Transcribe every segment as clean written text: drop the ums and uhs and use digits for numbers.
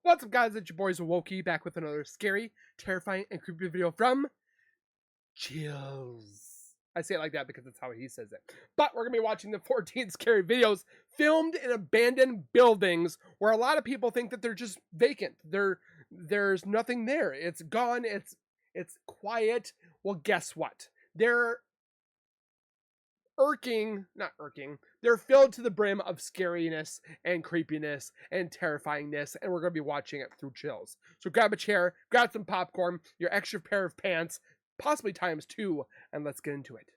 What's up, guys? It's your boys Wokey back with another scary, terrifying, and creepy video from Chills. I say it like that because that's how he says it. But we're going to be watching the 14 scary videos filmed in abandoned buildings where a lot of people think that they're just vacant. There's nothing there. It's gone. It's quiet. Well, guess what? They're they're filled to the brim of scariness and creepiness and terrifyingness, and we're going to be watching it through Chills. So grab a chair, grab some popcorn, your extra pair of pants, possibly ×2, and let's get into it.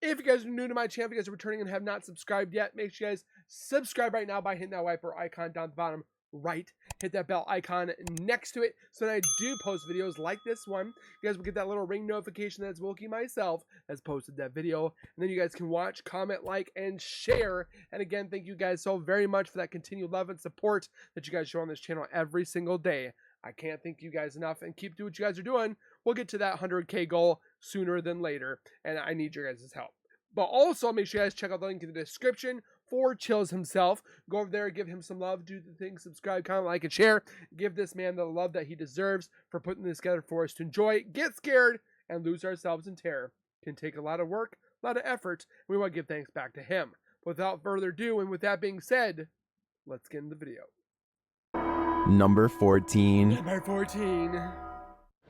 If you guys are new to my channel, if you guys are returning and have not subscribed yet, make sure you guys subscribe right now by hitting that wiper icon down at the bottom right. Hit that bell icon next to it so that I do post videos like this one. You guys will get that little ring notification that's Wokey myself has posted that video. And then you guys can watch, comment, like, and share. And again, thank you guys so very much for that continued love and support that you guys show on this channel every single day. I can't thank you guys enough, and keep doing what you guys are doing. We'll get to that 100K goal sooner than later, and I need your guys' help. But also, make sure you guys check out the link in the description for Chills himself. Go over there, give him some love, do the things, subscribe, comment, like, and share. Give this man the love that he deserves for putting this together for us to enjoy, get scared, and lose ourselves in terror. It can take a lot of work, a lot of effort, and we want to give thanks back to him. Without further ado, and with that being said, let's get into the video. Number 14. Number 14.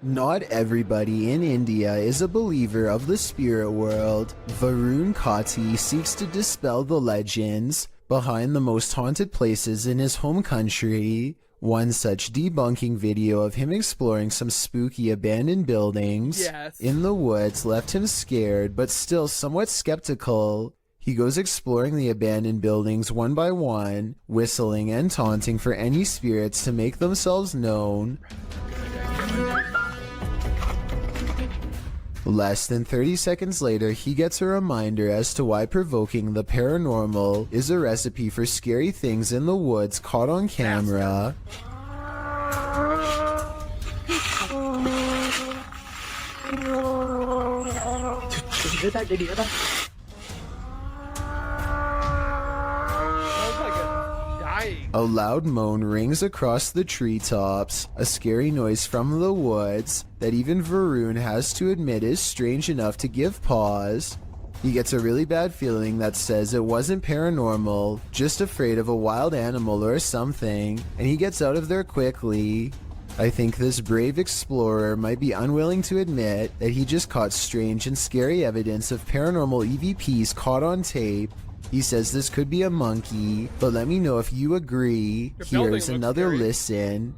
Not everybody in India is a believer of the spirit world. Varun Kati seeks to dispel the legends behind the most haunted places in his home country. One such debunking video of him exploring some spooky abandoned buildings in the woods left him scared but still somewhat skeptical. He goes exploring the abandoned buildings one by one, whistling and taunting for any spirits to make themselves known. Less than 30 seconds later, he gets a reminder as to why provoking the paranormal is a recipe for scary things in the woods caught on camera. A loud moan rings across the treetops, a scary noise from the woods that even Varun has to admit is strange enough to give pause. He gets a really bad feeling that says it wasn't paranormal, just afraid of a wild animal or something, and he gets out of there quickly. I think this brave explorer might be unwilling to admit that he just caught strange and scary evidence of paranormal EVPs caught on tape. He says this could be a monkey, but let me know if you agree. Here's another listen.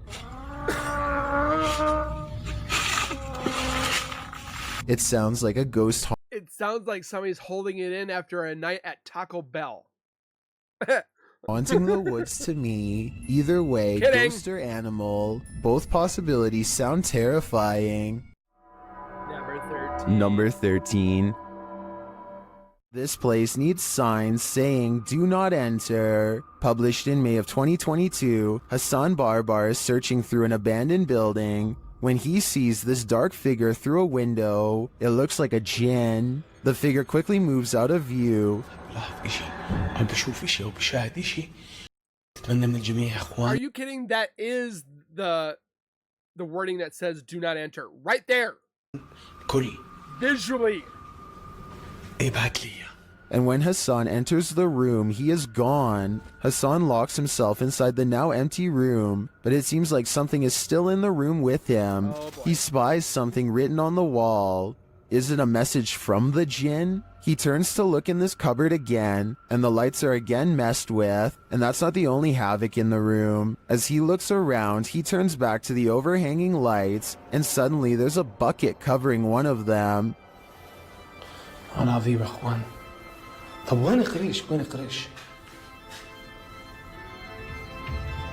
It sounds like a ghost. It sounds like somebody's holding it in after a night at Taco Bell. Haunting the woods to me. Either way, ghost or animal, both possibilities sound terrifying. Number 13. This place needs signs saying "Do not enter." Published in May of 2022, Hassan Barbar is searching through an abandoned building when he sees this dark figure through a window. It looks like a jinn. The figure quickly moves out of view. Are you kidding? That is the wording that says "Do not enter" right there. Visually. And when Hassan enters the room, he is gone. Hassan locks himself inside the now empty room, but it seems like something is still in the room with him. He spies something written on the wall. Is it a message from the jinn? He turns to look in this cupboard again, and the lights are again messed with, and that's not the only havoc in the room. As he looks around, he turns back to the overhanging lights, and suddenly there's a bucket covering one of them. أنا عظيم أخوان. طب وين قريش؟ وين قريش؟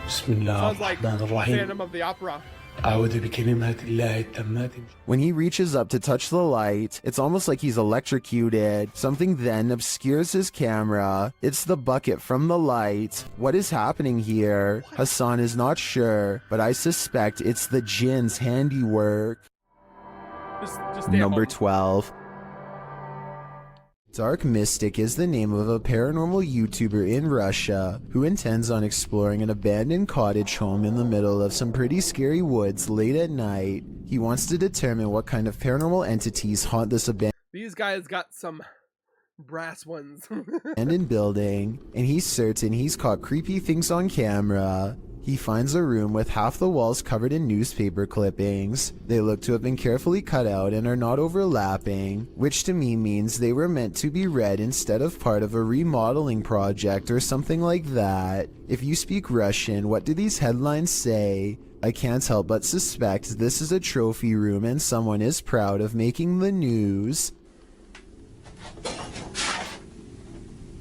بسم الله الرحمن الرحيم. Phantom of the Opera. أعوذ بكلمات الله التامات. When he reaches up to touch the light, it's almost like he's electrocuted. Something then obscures his camera. It's the bucket from the light. What is happening here? Hassan is not sure, but I suspect it's the jinn's handiwork. Just Number 12. Dark Mystic is the name of a paranormal YouTuber in Russia who intends on exploring an abandoned cottage home in the middle of some pretty scary woods late at night. He wants to determine what kind of paranormal entities haunt this These guys got some brass ones. abandoned building, and he's certain he's caught creepy things on camera. He finds a room with half the walls covered in newspaper clippings. They look to have been carefully cut out and are not overlapping, which to me means they were meant to be read instead of part of a remodeling project or something like that. If you speak Russian, what do these headlines say? I can't help but suspect this is a trophy room and someone is proud of making the news.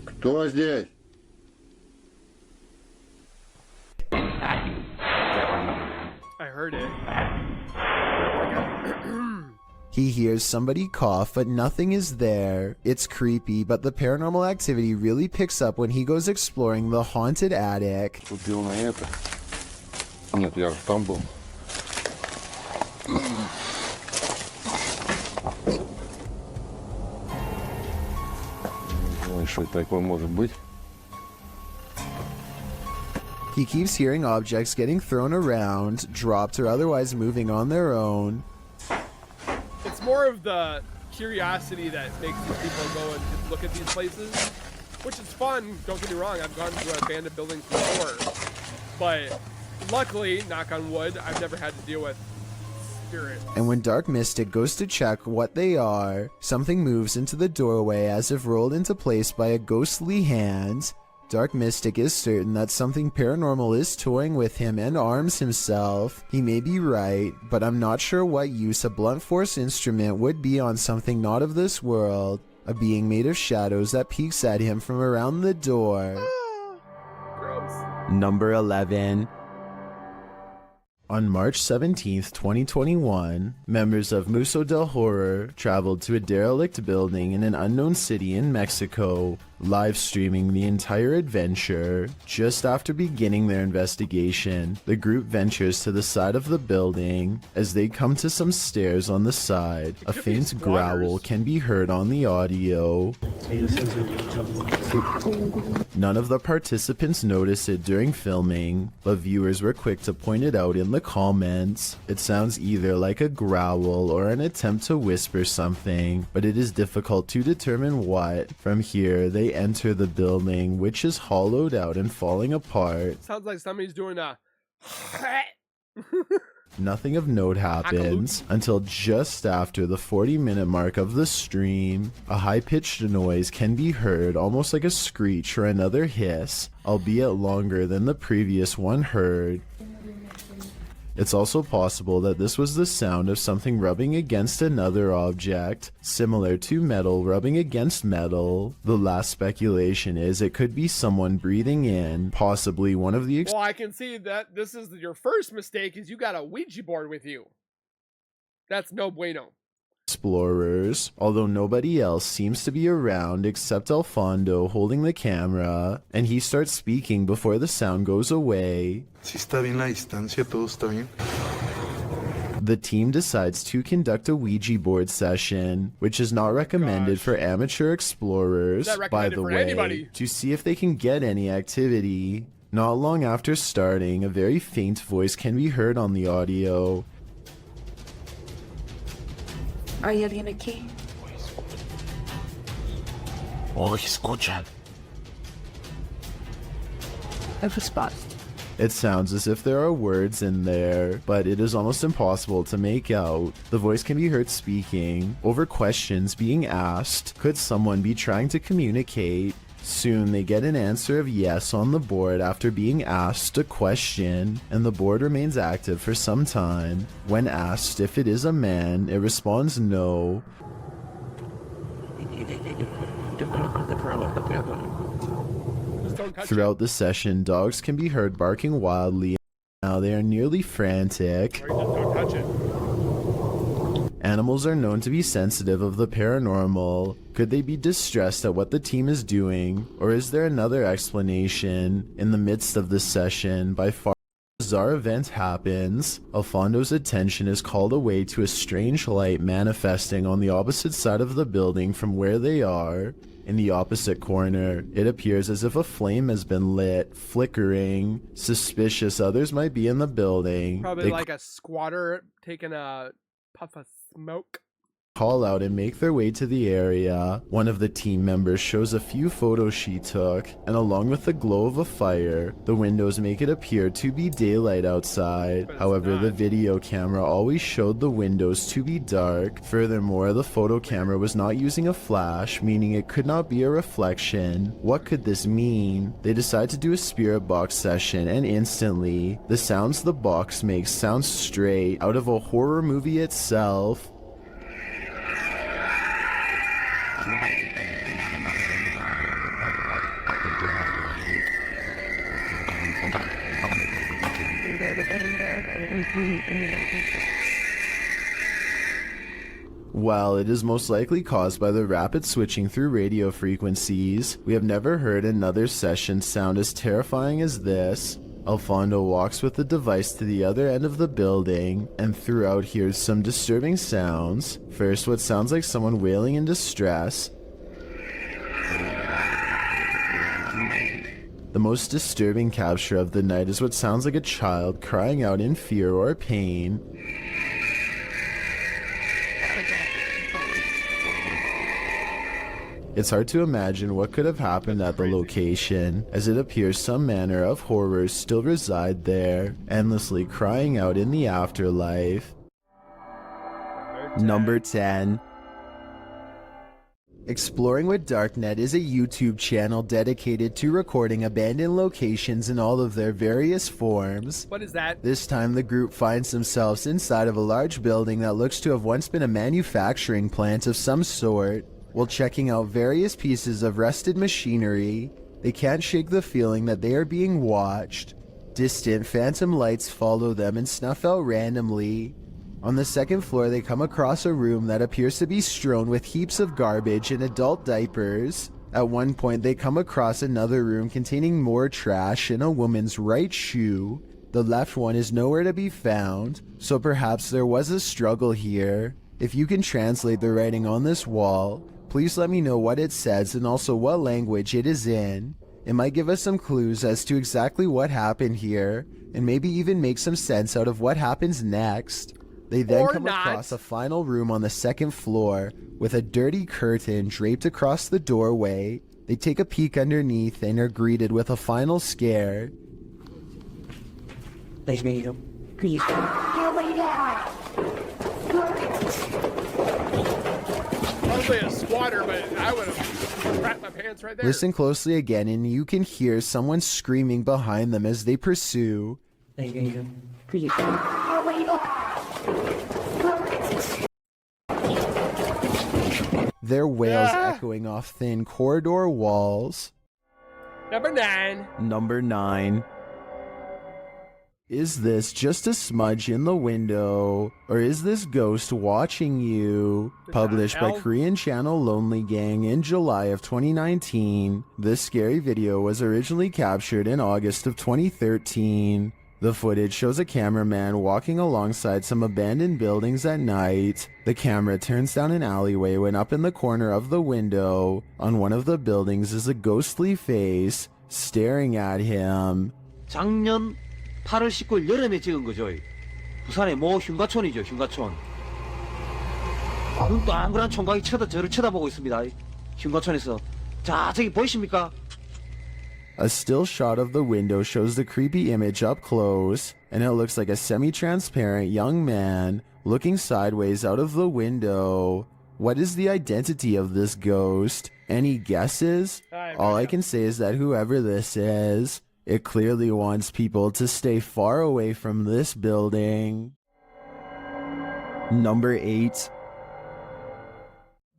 Кто здесь? I heard it. He hears somebody cough, but nothing is there. It's creepy, but the paranormal activity really picks up when he goes exploring the haunted attic. Купил на это. Нет, я там был. Не знаю, что такое может быть. He keeps hearing objects getting thrown around, dropped, or otherwise moving on their own. It's more of the curiosity that makes these people go and just look at these places, which is fun. Don't get me wrong, I've gone to abandoned buildings before, but luckily, knock on wood, I've never had to deal with spirits. And when Dark Mystic goes to check what they are, something moves into the doorway as if rolled into place by a ghostly hand. Dark Mystic is certain that something paranormal is toying with him and arms himself. He may be right, but I'm not sure what use a blunt force instrument would be on something not of this world. A being made of shadows that peeks at him from around the door. Gross. Number 11. On March 17th, 2021, members of Museo del Horror traveled to a derelict building in an unknown city in Mexico, live streaming the entire adventure. Just after beginning their investigation, the group ventures to the side of the building. As they come to some stairs on the side, a faint growl can be heard on the audio. None of the participants noticed it during filming, but viewers were quick to point it out in the comments. It sounds either like a growl or an attempt to whisper something, but it is difficult to determine what. From here, they enter the building, which is hollowed out and falling apart. Sounds like somebody's doing a Nothing of note happens until just after the 40-minute mark of the stream. A high-pitched noise can be heard, almost like a screech or another hiss, albeit longer than the previous one heard. It's also possible that this was the sound of something rubbing against another object, similar to metal rubbing against metal. The last speculation is it could be someone breathing in, possibly one of the Well, I can see that this is your first mistake is you got a Ouija board with you. That's no bueno. explorers, although nobody else seems to be around except Alfondo holding the camera, and he starts speaking before the sound goes away. Si está bien la distancia, todo está bien. The team decides to conduct a Ouija board session, which is not recommended for amateur explorers, Not by recommended the for way, anybody. to see if they can get any activity. Not long after starting, a very faint voice can be heard on the audio. ¿Hay alguien aquí? Oh, escuchan. Have a spot. It sounds as if there are words in there, but it is almost impossible to make out. The voice can be heard speaking over questions being asked. Could someone be trying to communicate? Soon they get an answer of yes on the board after being asked a question, and the board remains active for some time. When asked if it is a man, it responds no. Just don't touch it. Throughout the session, dogs can be heard barking wildly. Now they are nearly frantic. Or just don't touch it. Animals are known to be sensitive of the paranormal. Could they be distressed at what the team is doing? Or is there another explanation? In the midst of this session, by far bizarre event happens. Alfonso's attention is called away to a strange light manifesting on the opposite side of the building from where they are. In the opposite corner, it appears as if a flame has been lit, flickering. Suspicious others might be in the building. Probably like a squatter taking a puff of smoke. Call out and make their way to the area. One of the team members shows a few photos she took, and along with the glow of a fire, the windows make it appear to be daylight outside. However, the video camera always showed the windows to be dark. Furthermore, the photo camera was not using a flash, meaning it could not be a reflection. What could this mean? They decide to do a spirit box session, and instantly, the sounds the box makes sound straight out of a horror movie itself. While it is most likely caused by the rapid switching through radio frequencies, we have never heard another session sound as terrifying as this. Alfonso walks with the device to the other end of the building, and throughout hears some disturbing sounds. First, what sounds like someone wailing in distress. The most disturbing capture of the night is what sounds like a child crying out in fear or pain. It's hard to imagine what could have happened at the location, as it appears some manner of horrors still reside there, endlessly crying out in the afterlife. Number 10. Exploring with Darknet is a YouTube channel dedicated to recording abandoned locations in all of their various forms. What is that? This time the group finds themselves inside of a large building that looks to have once been a manufacturing plant of some sort. While checking out various pieces of rusted machinery, they can't shake the feeling that they are being watched. Distant phantom lights follow them and snuff out randomly. On the second floor, they come across a room that appears to be strewn with heaps of garbage and adult diapers. At one point, they come across another room containing more trash and a woman's right shoe. The left one is nowhere to be found, so perhaps there was a struggle here. If you can translate the writing on this wall, please let me know what it says and also what language it is in. It might give us some clues as to exactly what happened here, and maybe even make some sense out of what happens next. They then come across a final room on the second floor with a dirty curtain draped across the doorway. They take a peek underneath and are greeted with a final scare. Probably a squatter, but I would have crapped my pants right there. Listen closely again and you can hear someone screaming behind them as they pursue. Their wails echoing off thin corridor walls. Number 9. Number 9. Is this just a smudge in the window, or is this ghost watching you? Published by Korean channel Lonely Gang in July of 2019, this scary video was originally captured in August of 2013. The footage shows a cameraman walking alongside some abandoned buildings at night. The camera turns down an alleyway when up in the corner of the window, on one of the buildings, is a ghostly face staring at him. 작년 8월 19일 여름에 찍은 거죠. 부산의 모 흉가촌이죠, 흉가촌. 눈 동그란 총각이 저를 쳐다보고 있습니다. 흉가촌에서. 자, 저기 보이십니까? A still shot of the window shows the creepy image up close, and it looks like a semi-transparent young man looking sideways out of the window. What is the identity of this ghost? Any guesses? All I can say is that whoever this is, it clearly wants people to stay far away from this building. Number 8.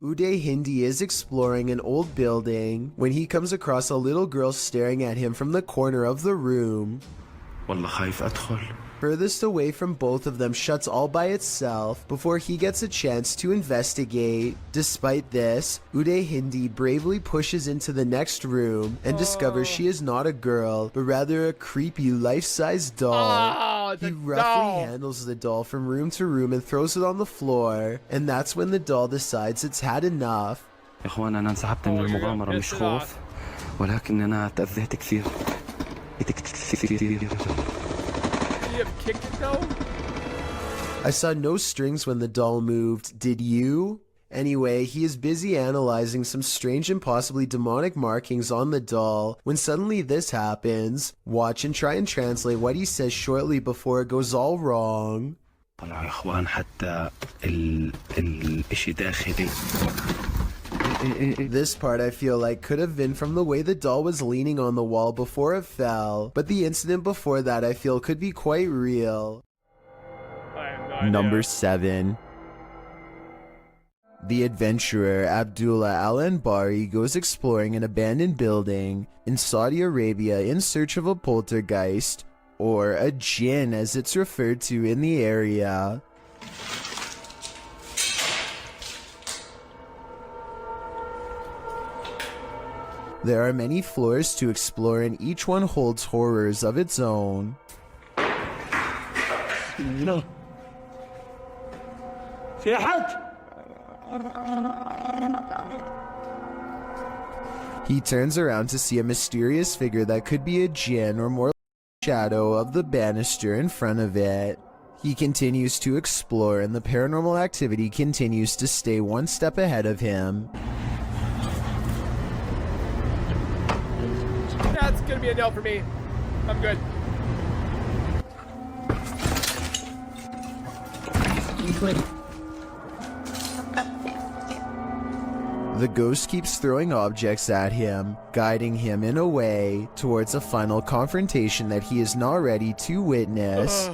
Uday Hindi is exploring an old building when he comes across a little girl staring at him from the corner of the room. والله خايف أدخل. Furthest away from both of them shuts all by itself before he gets a chance to investigate. Despite this, Uday Hindi bravely pushes into the next room and discovers she is not a girl, but rather a creepy life-size doll. He roughly handles the doll from room to room and throws it on the floor, and that's when the doll decides it's had enough. يا إخوان أنا انسحبت من المغامرة مش خوف ولكن أنا تأذيت كثير. You have kicked it though? I saw no strings when the doll moved, did you? Anyway, he is busy analyzing some strange and possibly demonic markings on the doll when suddenly this happens. Watch and try and translate what he says shortly before it goes all wrong. طلعوا يا إخوان حتى الإشي داخلي. This part I feel like could have been from the way the doll was leaning on the wall before it fell, but the incident before that I feel could be quite real. I have no idea. Number 7. The adventurer Abdullah Al-Anbari goes exploring an abandoned building in Saudi Arabia in search of a poltergeist, or a jinn as it's referred to in the area. There are many floors to explore and each one holds horrors of its own. No. في أحد؟ He turns around to see a mysterious figure that could be a jinn or more like a shadow of the banister in front of it. He continues to explore and the paranormal activity continues to stay one step ahead of him. That's gonna be a no for me. I'm good. The ghost keeps throwing objects at him, guiding him in a way towards a final confrontation that he is not ready to witness.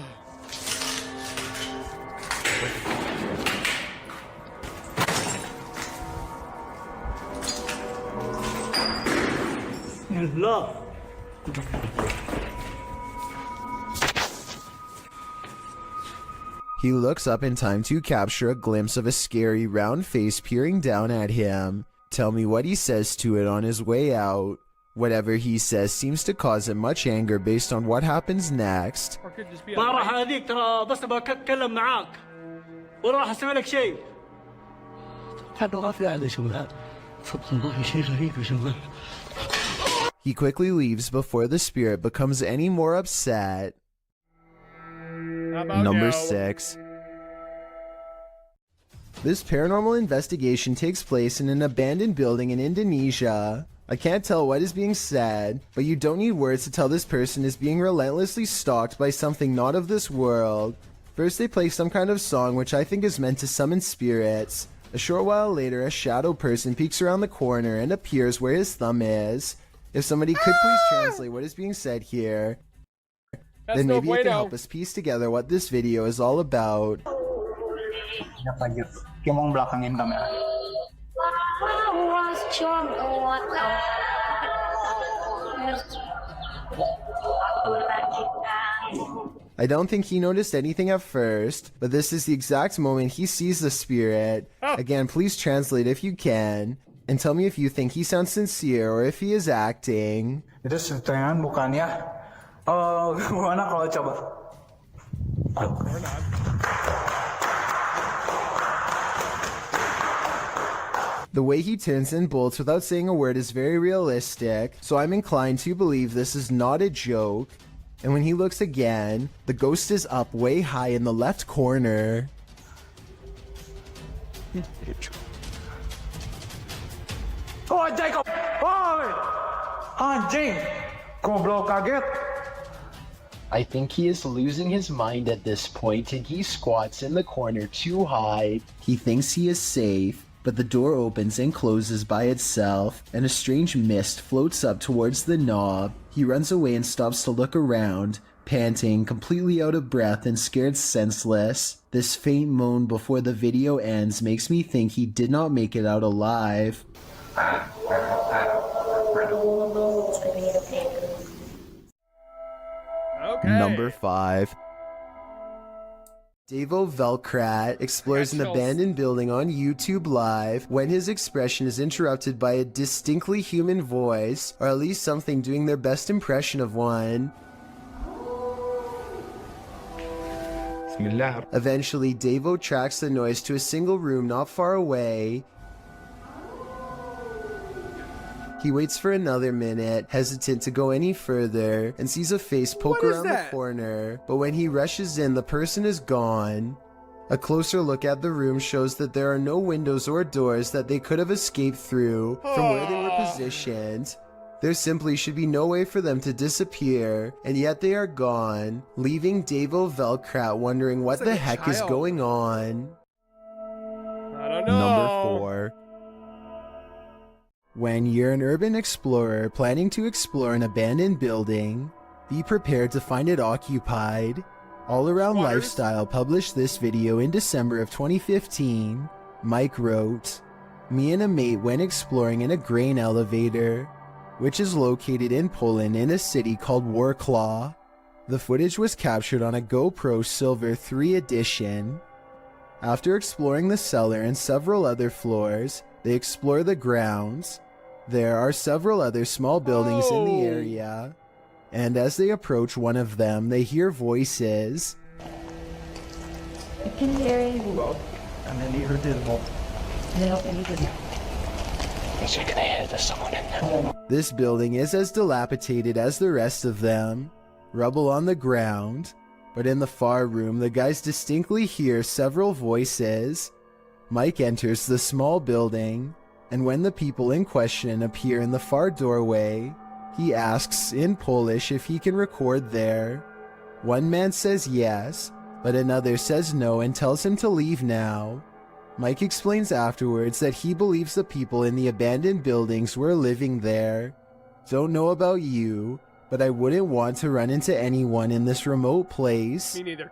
He looks up in time to capture a glimpse of a scary round face peering down at him. Tell me what he says to it on his way out. Whatever he says seems to cause him much anger based on what happens next. Or could just be ما راح a هذيك ترى بس بتكلم معاك ولا راح اسوي لك شيء. هذا غافل على شغلات. والله شيء غريب يا شغل. He quickly leaves before the spirit becomes any more upset. Number 6. This paranormal investigation takes place in an abandoned building in Indonesia. I can't tell what is being said, but you don't need words to tell this person is being relentlessly stalked by something not of this world. First they play some kind of song which I think is meant to summon spirits. A short while later, a shadow person peeks around the corner and appears where his thumb is. If somebody could please translate what is being said here, then maybe it can help us piece together what this video is all about. I don't think he noticed anything at first, but this is the exact moment he sees the spirit. Again, please translate if you can, and tell me if you think he sounds sincere or if he is acting. Itu setengah bukannya. Oh, gimana kalau coba? The way he turns and bolts without saying a word is very realistic, so I'm inclined to believe this is not a joke. And when he looks again, the ghost is up way high in the left corner. Oh, Jacob! Oh, anjing! Goblok kaget. I think he is losing his mind at this point and he squats in the corner to hide. He thinks he is safe, but the door opens and closes by itself, and a strange mist floats up towards the knob. He runs away and stops to look around, panting, completely out of breath and scared senseless. This faint moan before the video ends makes me think he did not make it out alive. Okay. Number 5. Davo Velkrat explores an chills. abandoned building on YouTube Live when his expression is interrupted by a distinctly human voice, or at least something doing their best impression of one. Eventually, Davo tracks the noise to a single room not far away. He waits for another minute, hesitant to go any further, and sees a face poke What is around the that? corner, but when he rushes in, the person is gone. A closer look at the room shows that there are no windows or doors that they could have escaped through from where they were positioned. There simply should be no way for them to disappear, and yet they are gone, leaving Davo Velkrat wondering what It's like the a heck is child. going on. I don't know. Number 4. When you're an urban explorer planning to explore an abandoned building, be prepared to find it occupied. All Around Squatters? Lifestyle published this video in December of 2015. Mike wrote, "Me and a mate went exploring in a grain elevator, which is located in Poland in a city called Warklaw. The footage was captured on a GoPro Silver 3 edition. After exploring the cellar and several other floors, they explore the grounds. There are several other small buildings in the Oh. area, and as they approach one of them, they hear voices. This building is as dilapidated as the rest of them, rubble on the ground, but in the far room, the guys distinctly hear several voices. Mike enters the small building, and when the people in question appear in the far doorway, he asks in Polish if he can record there. One man says yes, but another says no and tells him to leave now. Mike explains afterwards that he believes the people in the abandoned buildings were living there. Don't know about you, but I wouldn't want to run into anyone in this remote place." Me neither.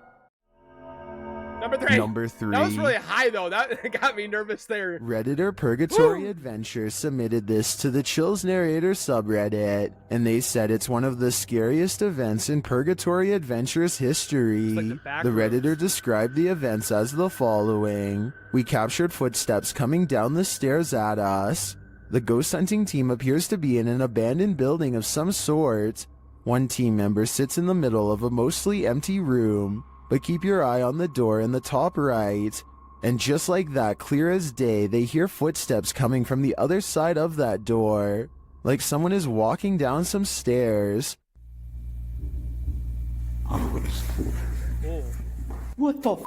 Number 3. Number 3. That was really high though. That got me nervous there. Redditor Purgatory Woo! Adventures submitted this to the Chills Narrator subreddit, and they said it's one of the scariest events in Purgatory Adventures history. It's like the back The roads. Redditor described the events as the following. "We captured footsteps coming down the stairs at us. The ghost hunting team appears to be in an abandoned building of some sort. One team member sits in the middle of a mostly empty room, but keep your eye on the door in the top right. And just like that, clear as day, they hear footsteps coming from the other side of that door, like someone is walking down some stairs. What the f?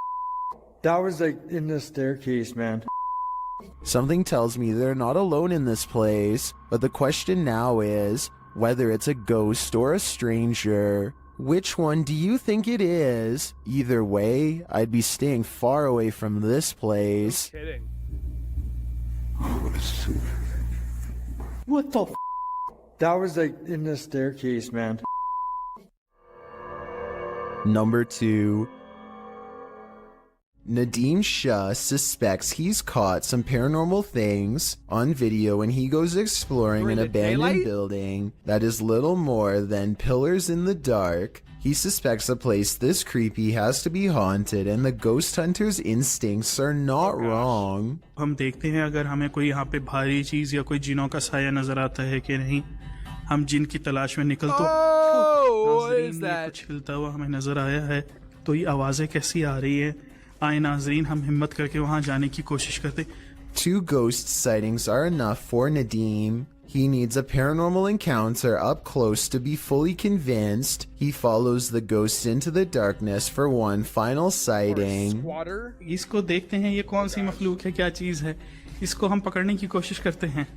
That was like in the staircase, man. Something tells me they're not alone in this place, but the question now is whether it's a ghost or a stranger. Which one do you think it is? Either way, I'd be staying far away from this place." Kidding. What the f? That was like in the staircase, man. Number 2. Nadem Shah suspects he's caught some paranormal things on video when he goes exploring During an the abandoned daylight? building that is little more than pillars in the dark. He suspects a place this creepy has to be haunted, and the ghost hunter's instincts are not wrong. हम देखते हैं अगर हमें कोई यहाँ पे भारी चीज या कोई जिनों का साया नजर आता है कि नहीं। हम जिन की तलाश में निकल तो Oh, what नाजरीन, is ये that? कुछ हिलता हुआ हमें नजर आया है। तो ये आवाजें कैसी आ रही है? आए नाजरीन, हम हिम्मत करके वहां जाने की कोशिश करते। 2 ghost sightings are enough for Nadem. He needs a paranormal encounter up close to be fully convinced. He follows the ghosts into the darkness for one final Or a sighting. squatter? इसको देखते हैं ये कौन सी मखलूक है, क्या चीज है। इसको हम पकड़ने की कोशिश करते हैं।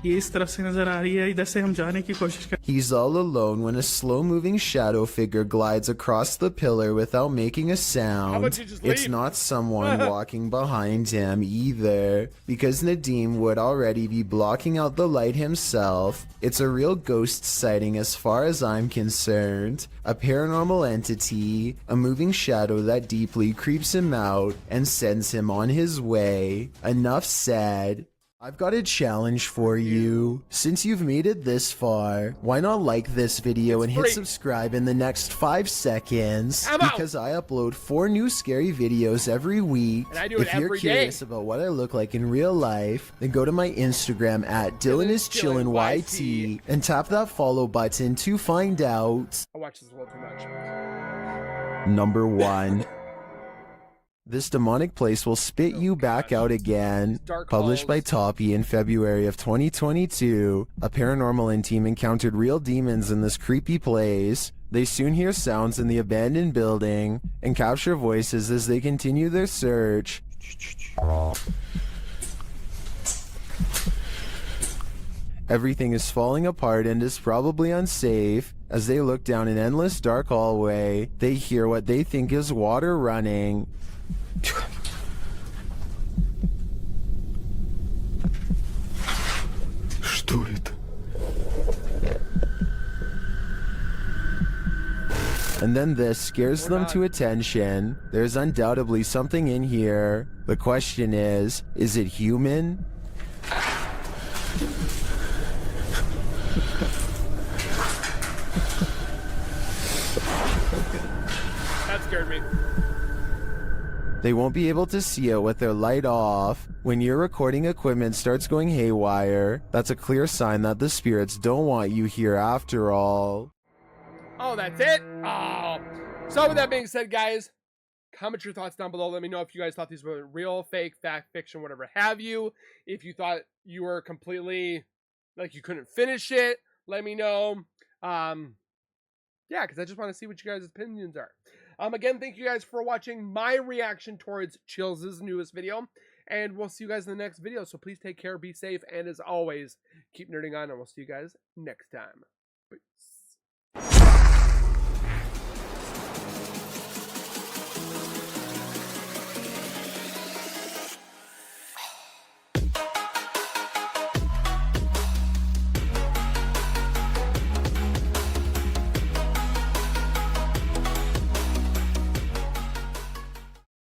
ये इस तरफ से नजर आ रही है, इधर से हम जाने की कोशिश करते हैं। He's all alone when a slow-moving shadow figure glides across the pillar without making a How sound. about you just It's leave? not someone walking behind him either, because Nadem would already be blocking out the light himself. It's a real ghost sighting as far as I'm concerned. A paranormal entity, a moving shadow that deeply creeps him out and sends him on his way. Enough said. I've got a challenge for you. Since you've made it this far, why not like this video and hit subscribe in the next 5 seconds? Because I upload 4 new scary videos every week. And I do it if you're curious about what I look like in real life, then go to my Instagram at DylanIsChillinYT and tap that follow button to find out. I watch this a little too much. Number 1. This demonic place will spit you back out again. Published by Toppy in February of 2022, a paranormal team encountered real demons in this creepy place. They soon hear sounds in the abandoned building and capture voices as they continue their search. Everything is falling apart and is probably unsafe. As they look down an endless dark hallway, they hear what they think is water running. Что это? And then this scares them to attention. There's undoubtedly something in here. The question is it human? That scared me. They won't be able to see it with their light off. When your recording equipment starts going haywire, that's a clear sign that the spirits don't want you here after all. Oh, that's it? Oh. So with that being said, guys, comment your thoughts down below. Let me know if you guys thought these were real, fake, fact, fiction, whatever have you. If you thought you were completely, like you couldn't finish it, let me know. Yeah, because I just want to see what you guys' opinions are. Again, thank you guys for watching my reaction towards Chills' newest video. And we'll see you guys in the next video. So please take care, be safe, and as always, keep nerding on, and we'll see you guys next time. Peace.